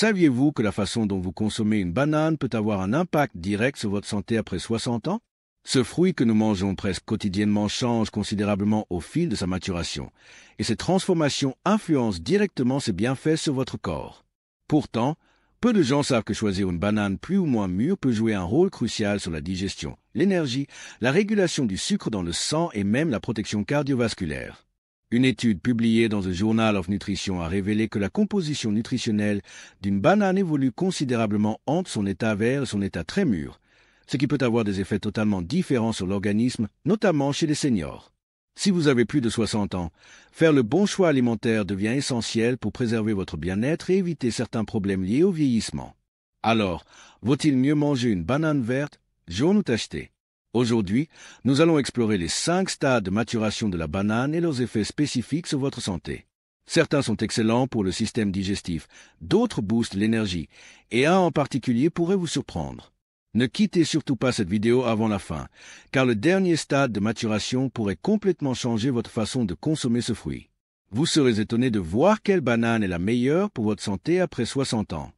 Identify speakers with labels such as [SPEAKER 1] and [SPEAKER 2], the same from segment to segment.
[SPEAKER 1] Saviez-vous que la façon dont vous consommez une banane peut avoir un impact direct sur votre santé après 60 ans? Ce fruit que nous mangeons presque quotidiennement change considérablement au fil de sa maturation, et ces transformations influencent directement ses bienfaits sur votre corps. Pourtant, peu de gens savent que choisir une banane plus ou moins mûre peut jouer un rôle crucial sur la digestion, l'énergie, la régulation du sucre dans le sang et même la protection cardiovasculaire. Une étude publiée dans The Journal of Nutrition a révélé que la composition nutritionnelle d'une banane évolue considérablement entre son état vert et son état très mûr, ce qui peut avoir des effets totalement différents sur l'organisme, notamment chez les seniors. Si vous avez plus de 60 ans, faire le bon choix alimentaire devient essentiel pour préserver votre bien-être et éviter certains problèmes liés au vieillissement. Alors, vaut-il mieux manger une banane verte, jaune ou tachetée? Aujourd'hui, nous allons explorer les 5 stades de maturation de la banane et leurs effets spécifiques sur votre santé. Certains sont excellents pour le système digestif, d'autres boostent l'énergie, et un en particulier pourrait vous surprendre. Ne quittez surtout pas cette vidéo avant la fin, car le dernier stade de maturation pourrait complètement changer votre façon de consommer ce fruit. Vous serez étonné de voir quelle banane est la meilleure pour votre santé après 60 ans.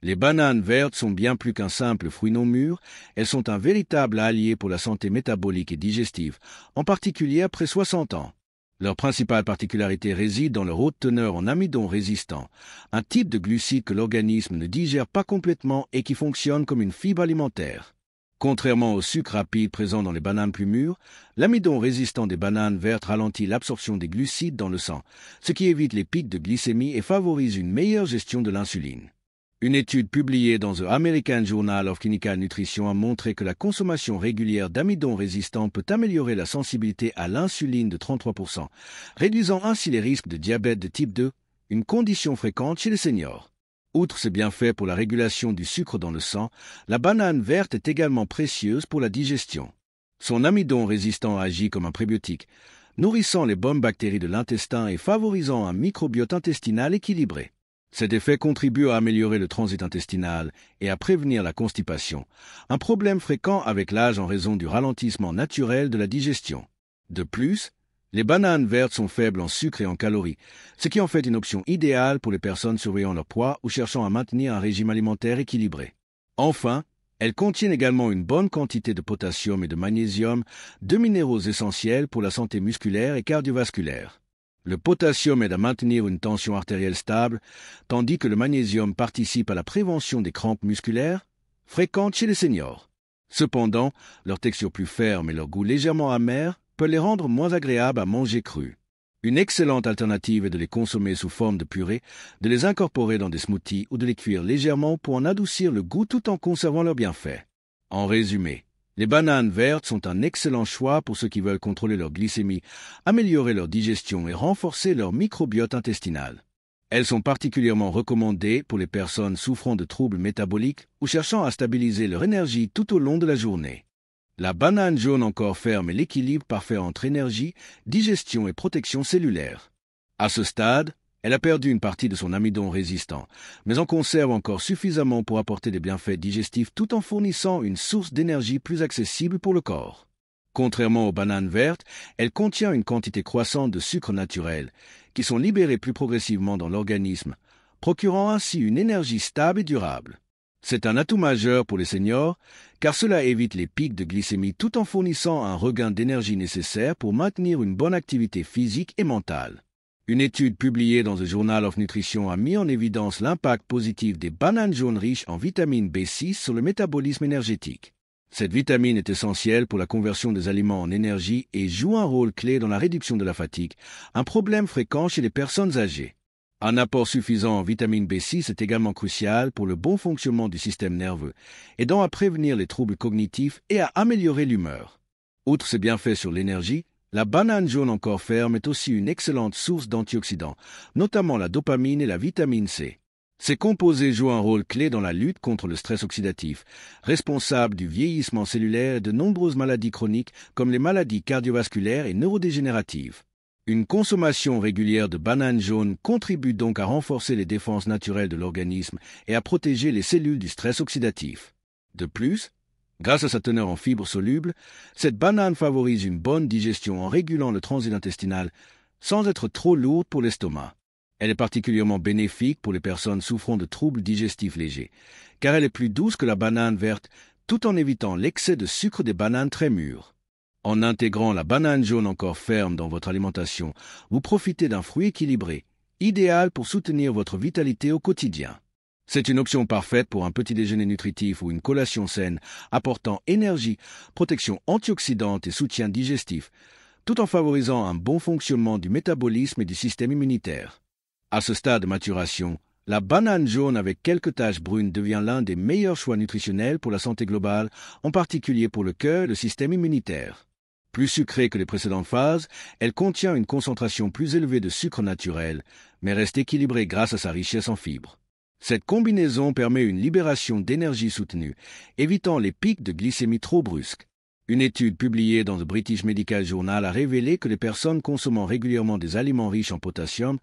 [SPEAKER 1] Les bananes vertes sont bien plus qu'un simple fruit non mûr, elles sont un véritable allié pour la santé métabolique et digestive, en particulier après 60 ans. Leur principale particularité réside dans leur haute teneur en amidon résistant, un type de glucide que l'organisme ne digère pas complètement et qui fonctionne comme une fibre alimentaire. Contrairement au sucre rapide présent dans les bananes plus mûres, l'amidon résistant des bananes vertes ralentit l'absorption des glucides dans le sang, ce qui évite les pics de glycémie et favorise une meilleure gestion de l'insuline. Une étude publiée dans The American Journal of Clinical Nutrition a montré que la consommation régulière d'amidon résistant peut améliorer la sensibilité à l'insuline de 33%, réduisant ainsi les risques de diabète de type 2, une condition fréquente chez les seniors. Outre ses bienfaits pour la régulation du sucre dans le sang, la banane verte est également précieuse pour la digestion. Son amidon résistant agit comme un prébiotique, nourrissant les bonnes bactéries de l'intestin et favorisant un microbiote intestinal équilibré. Cet effet contribue à améliorer le transit intestinal et à prévenir la constipation, un problème fréquent avec l'âge en raison du ralentissement naturel de la digestion. De plus, les bananes vertes sont faibles en sucre et en calories, ce qui en fait une option idéale pour les personnes surveillant leur poids ou cherchant à maintenir un régime alimentaire équilibré. Enfin, elles contiennent également une bonne quantité de potassium et de magnésium, deux minéraux essentiels pour la santé musculaire et cardiovasculaire. Le potassium aide à maintenir une tension artérielle stable, tandis que le magnésium participe à la prévention des crampes musculaires, fréquentes chez les seniors. Cependant, leur texture plus ferme et leur goût légèrement amer peut les rendre moins agréables à manger crus. Une excellente alternative est de les consommer sous forme de purée, de les incorporer dans des smoothies ou de les cuire légèrement pour en adoucir le goût tout en conservant leurs bienfaits. En résumé, les bananes vertes sont un excellent choix pour ceux qui veulent contrôler leur glycémie, améliorer leur digestion et renforcer leur microbiote intestinal. Elles sont particulièrement recommandées pour les personnes souffrant de troubles métaboliques ou cherchant à stabiliser leur énergie tout au long de la journée. La banane jaune encore ferme est l'équilibre parfait entre énergie, digestion et protection cellulaire. À ce stade, elle a perdu une partie de son amidon résistant, mais en conserve encore suffisamment pour apporter des bienfaits digestifs tout en fournissant une source d'énergie plus accessible pour le corps. Contrairement aux bananes vertes, elle contient une quantité croissante de sucres naturels, qui sont libérés plus progressivement dans l'organisme, procurant ainsi une énergie stable et durable. C'est un atout majeur pour les seniors, car cela évite les pics de glycémie tout en fournissant un regain d'énergie nécessaire pour maintenir une bonne activité physique et mentale. Une étude publiée dans The Journal of Nutrition a mis en évidence l'impact positif des bananes jaunes riches en vitamine B6 sur le métabolisme énergétique. Cette vitamine est essentielle pour la conversion des aliments en énergie et joue un rôle clé dans la réduction de la fatigue, un problème fréquent chez les personnes âgées. Un apport suffisant en vitamine B6 est également crucial pour le bon fonctionnement du système nerveux, aidant à prévenir les troubles cognitifs et à améliorer l'humeur. Outre ses bienfaits sur l'énergie, la banane jaune encore ferme est aussi une excellente source d'antioxydants, notamment la dopamine et la vitamine C. Ces composés jouent un rôle clé dans la lutte contre le stress oxydatif, responsable du vieillissement cellulaire et de nombreuses maladies chroniques comme les maladies cardiovasculaires et neurodégénératives. Une consommation régulière de bananes jaunes contribue donc à renforcer les défenses naturelles de l'organisme et à protéger les cellules du stress oxydatif. De plus, grâce à sa teneur en fibres solubles, cette banane favorise une bonne digestion en régulant le transit intestinal sans être trop lourde pour l'estomac. Elle est particulièrement bénéfique pour les personnes souffrant de troubles digestifs légers, car elle est plus douce que la banane verte, tout en évitant l'excès de sucre des bananes très mûres. En intégrant la banane jaune encore ferme dans votre alimentation, vous profitez d'un fruit équilibré, idéal pour soutenir votre vitalité au quotidien. C'est une option parfaite pour un petit déjeuner nutritif ou une collation saine, apportant énergie, protection antioxydante et soutien digestif, tout en favorisant un bon fonctionnement du métabolisme et du système immunitaire. À ce stade de maturation, la banane jaune avec quelques taches brunes devient l'un des meilleurs choix nutritionnels pour la santé globale, en particulier pour le cœur et le système immunitaire. Plus sucrée que les précédentes phases, elle contient une concentration plus élevée de sucre naturel, mais reste équilibrée grâce à sa richesse en fibres. Cette combinaison permet une libération d'énergie soutenue, évitant les pics de glycémie trop brusques. Une étude publiée dans le British Medical Journal a révélé que les personnes consommant régulièrement des aliments riches en potassium,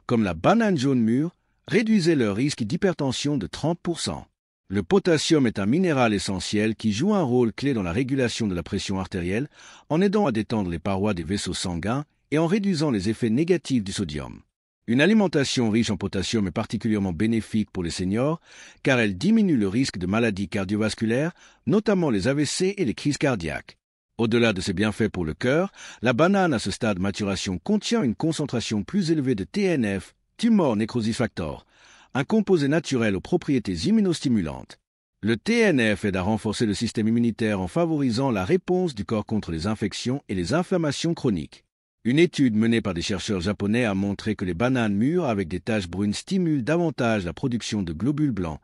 [SPEAKER 1] comme la banane jaune mûre, réduisaient leur risque d'hypertension de 30%. Le potassium est un minéral essentiel qui joue un rôle clé dans la régulation de la pression artérielle, en aidant à détendre les parois des vaisseaux sanguins et en réduisant les effets négatifs du sodium. Une alimentation riche en potassium est particulièrement bénéfique pour les seniors, car elle diminue le risque de maladies cardiovasculaires, notamment les AVC et les crises cardiaques. Au-delà de ses bienfaits pour le cœur, la banane à ce stade de maturation contient une concentration plus élevée de TNF, Tumor Necrosis Factor, un composé naturel aux propriétés immunostimulantes. Le TNF aide à renforcer le système immunitaire en favorisant la réponse du corps contre les infections et les inflammations chroniques. Une étude menée par des chercheurs japonais a montré que les bananes mûres avec des taches brunes stimulent davantage la production de globules blancs,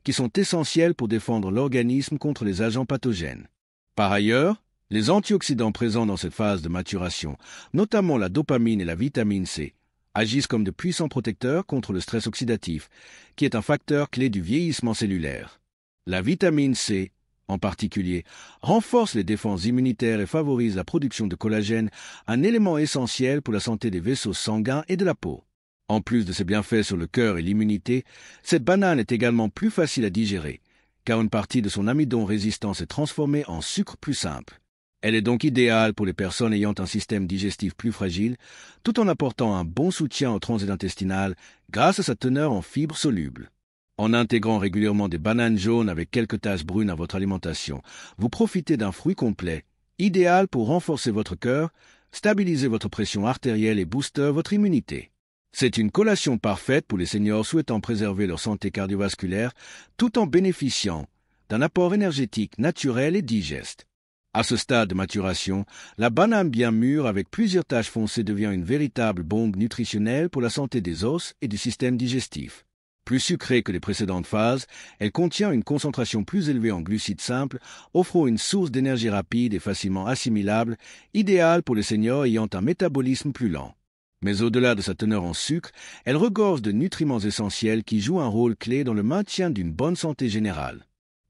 [SPEAKER 1] qui sont essentiels pour défendre l'organisme contre les agents pathogènes. Par ailleurs, les antioxydants présents dans cette phase de maturation, notamment la dopamine et la vitamine C, agissent comme de puissants protecteurs contre le stress oxydatif, qui est un facteur clé du vieillissement cellulaire. La vitamine C, en particulier, renforce les défenses immunitaires et favorise la production de collagène, un élément essentiel pour la santé des vaisseaux sanguins et de la peau. En plus de ses bienfaits sur le cœur et l'immunité, cette banane est également plus facile à digérer, car une partie de son amidon résistant s'est transformée en sucre plus simple. Elle est donc idéale pour les personnes ayant un système digestif plus fragile, tout en apportant un bon soutien au transit intestinal grâce à sa teneur en fibres solubles. En intégrant régulièrement des bananes jaunes avec quelques taches brunes à votre alimentation, vous profitez d'un fruit complet, idéal pour renforcer votre cœur, stabiliser votre pression artérielle et booster votre immunité. C'est une collation parfaite pour les seniors souhaitant préserver leur santé cardiovasculaire tout en bénéficiant d'un apport énergétique naturel et digeste. À ce stade de maturation, la banane bien mûre avec plusieurs taches foncées devient une véritable bombe nutritionnelle pour la santé des os et du système digestif. Plus sucrée que les précédentes phases, elle contient une concentration plus élevée en glucides simples, offrant une source d'énergie rapide et facilement assimilable, idéale pour les seniors ayant un métabolisme plus lent. Mais au-delà de sa teneur en sucre, elle regorge de nutriments essentiels qui jouent un rôle clé dans le maintien d'une bonne santé générale.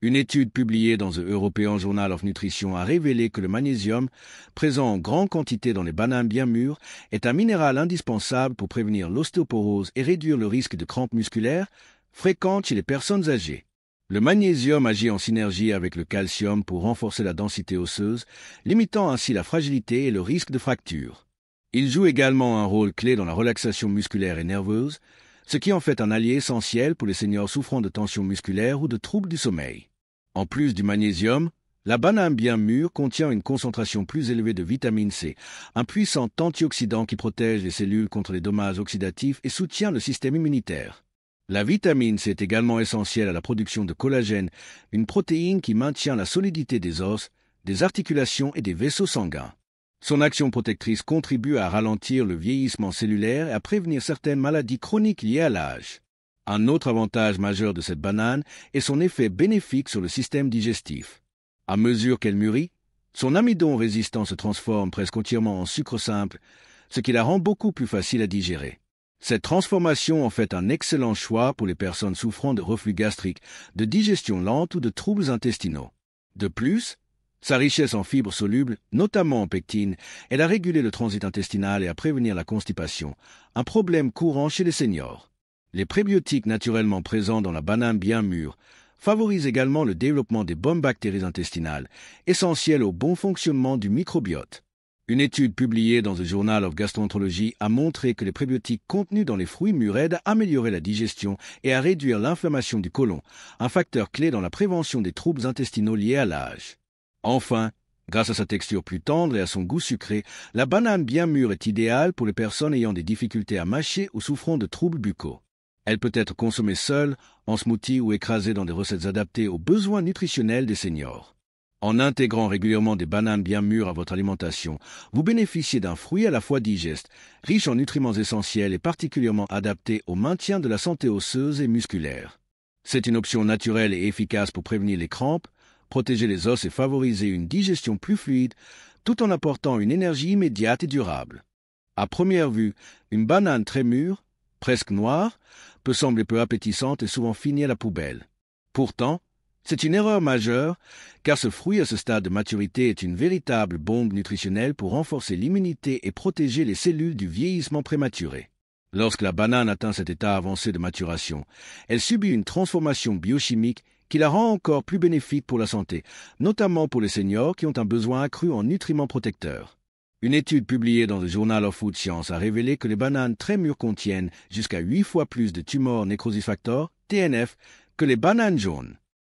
[SPEAKER 1] Une étude publiée dans The European Journal of Nutrition a révélé que le magnésium, présent en grande quantité dans les bananes bien mûres, est un minéral indispensable pour prévenir l'ostéoporose et réduire le risque de crampes musculaires, fréquentes chez les personnes âgées. Le magnésium agit en synergie avec le calcium pour renforcer la densité osseuse, limitant ainsi la fragilité et le risque de fracture. Il joue également un rôle clé dans la relaxation musculaire et nerveuse, ce qui en fait un allié essentiel pour les seniors souffrant de tension musculaire ou de troubles du sommeil. En plus du magnésium, la banane bien mûre contient une concentration plus élevée de vitamine C, un puissant antioxydant qui protège les cellules contre les dommages oxydatifs et soutient le système immunitaire. La vitamine C est également essentielle à la production de collagène, une protéine qui maintient la solidité des os, des articulations et des vaisseaux sanguins. Son action protectrice contribue à ralentir le vieillissement cellulaire et à prévenir certaines maladies chroniques liées à l'âge. Un autre avantage majeur de cette banane est son effet bénéfique sur le système digestif. À mesure qu'elle mûrit, son amidon résistant se transforme presque entièrement en sucre simple, ce qui la rend beaucoup plus facile à digérer. Cette transformation en fait un excellent choix pour les personnes souffrant de reflux gastrique, de digestion lente ou de troubles intestinaux. De plus, sa richesse en fibres solubles, notamment en pectine, aide à réguler le transit intestinal et à prévenir la constipation, un problème courant chez les seniors. Les prébiotiques naturellement présents dans la banane bien mûre favorisent également le développement des bonnes bactéries intestinales, essentielles au bon fonctionnement du microbiote. Une étude publiée dans The Journal of Gastroenterology a montré que les prébiotiques contenus dans les fruits mûrs aident à améliorer la digestion et à réduire l'inflammation du côlon, un facteur clé dans la prévention des troubles intestinaux liés à l'âge. Enfin, grâce à sa texture plus tendre et à son goût sucré, la banane bien mûre est idéale pour les personnes ayant des difficultés à mâcher ou souffrant de troubles buccaux. Elle peut être consommée seule, en smoothie ou écrasée dans des recettes adaptées aux besoins nutritionnels des seniors. En intégrant régulièrement des bananes bien mûres à votre alimentation, vous bénéficiez d'un fruit à la fois digeste, riche en nutriments essentiels et particulièrement adapté au maintien de la santé osseuse et musculaire. C'est une option naturelle et efficace pour prévenir les crampes, protéger les os et favoriser une digestion plus fluide, tout en apportant une énergie immédiate et durable. À première vue, une banane très mûre, presque noire, peut sembler peu appétissante et souvent finir à la poubelle. Pourtant, c'est une erreur majeure, car ce fruit à ce stade de maturité est une véritable bombe nutritionnelle pour renforcer l'immunité et protéger les cellules du vieillissement prématuré. Lorsque la banane atteint cet état avancé de maturation, elle subit une transformation biochimique qui la rend encore plus bénéfique pour la santé, notamment pour les seniors qui ont un besoin accru en nutriments protecteurs. Une étude publiée dans le Journal of Food Science a révélé que les bananes très mûres contiennent jusqu'à 8 fois plus de tumor necrosis factor, TNF, que les bananes jaunes.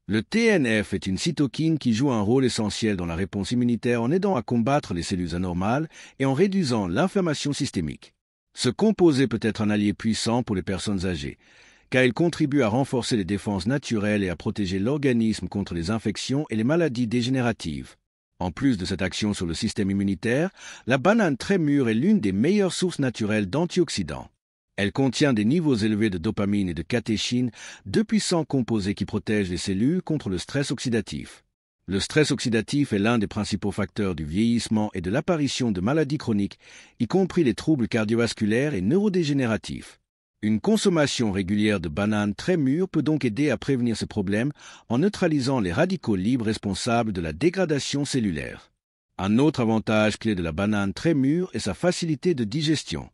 [SPEAKER 1] Le TNF est une cytokine qui joue un rôle essentiel dans la réponse immunitaire en aidant à combattre les cellules anormales et en réduisant l'inflammation systémique. Ce composé peut être un allié puissant pour les personnes âgées, car il contribue à renforcer les défenses naturelles et à protéger l'organisme contre les infections et les maladies dégénératives. En plus de cette action sur le système immunitaire, la banane très mûre est l'une des meilleures sources naturelles d'antioxydants. Elle contient des niveaux élevés de dopamine et de catéchine, deux puissants composés qui protègent les cellules contre le stress oxydatif. Le stress oxydatif est l'un des principaux facteurs du vieillissement et de l'apparition de maladies chroniques, y compris les troubles cardiovasculaires et neurodégénératifs. Une consommation régulière de bananes très mûres peut donc aider à prévenir ces problèmes en neutralisant les radicaux libres responsables de la dégradation cellulaire. Un autre avantage clé de la banane très mûre est sa facilité de digestion.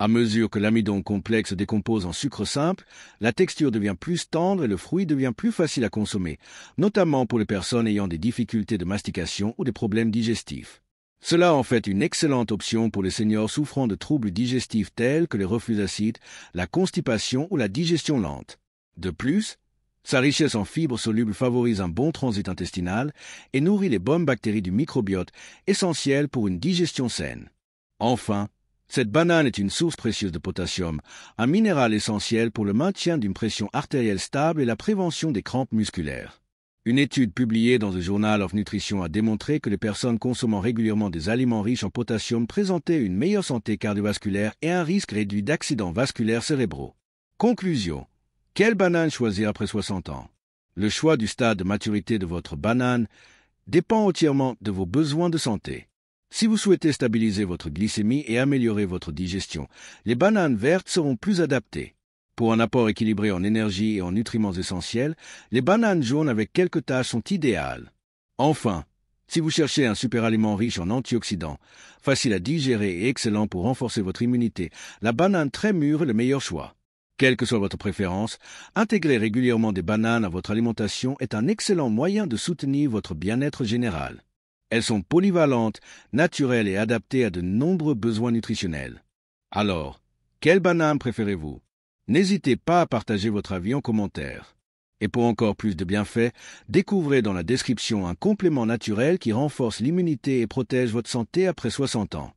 [SPEAKER 1] À mesure que l'amidon complexe se décompose en sucre simple, la texture devient plus tendre et le fruit devient plus facile à consommer, notamment pour les personnes ayant des difficultés de mastication ou des problèmes digestifs. Cela en fait une excellente option pour les seniors souffrant de troubles digestifs tels que les reflux acides, la constipation ou la digestion lente. De plus, sa richesse en fibres solubles favorise un bon transit intestinal et nourrit les bonnes bactéries du microbiote, essentielles pour une digestion saine. Enfin, cette banane est une source précieuse de potassium, un minéral essentiel pour le maintien d'une pression artérielle stable et la prévention des crampes musculaires. Une étude publiée dans The Journal of Nutrition a démontré que les personnes consommant régulièrement des aliments riches en potassium présentaient une meilleure santé cardiovasculaire et un risque réduit d'accidents vasculaires cérébraux. Conclusion. Quelle banane choisir après 60 ans? Le choix du stade de maturité de votre banane dépend entièrement de vos besoins de santé. Si vous souhaitez stabiliser votre glycémie et améliorer votre digestion, les bananes vertes seront plus adaptées. Pour un apport équilibré en énergie et en nutriments essentiels, les bananes jaunes avec quelques taches sont idéales. Enfin, si vous cherchez un superaliment riche en antioxydants, facile à digérer et excellent pour renforcer votre immunité, la banane très mûre est le meilleur choix. Quelle que soit votre préférence, intégrer régulièrement des bananes à votre alimentation est un excellent moyen de soutenir votre bien-être général. Elles sont polyvalentes, naturelles et adaptées à de nombreux besoins nutritionnels. Alors, quelle banane préférez-vous? N'hésitez pas à partager votre avis en commentaire. Et pour encore plus de bienfaits, découvrez dans la description un complément naturel qui renforce l'immunité et protège votre santé après 60 ans.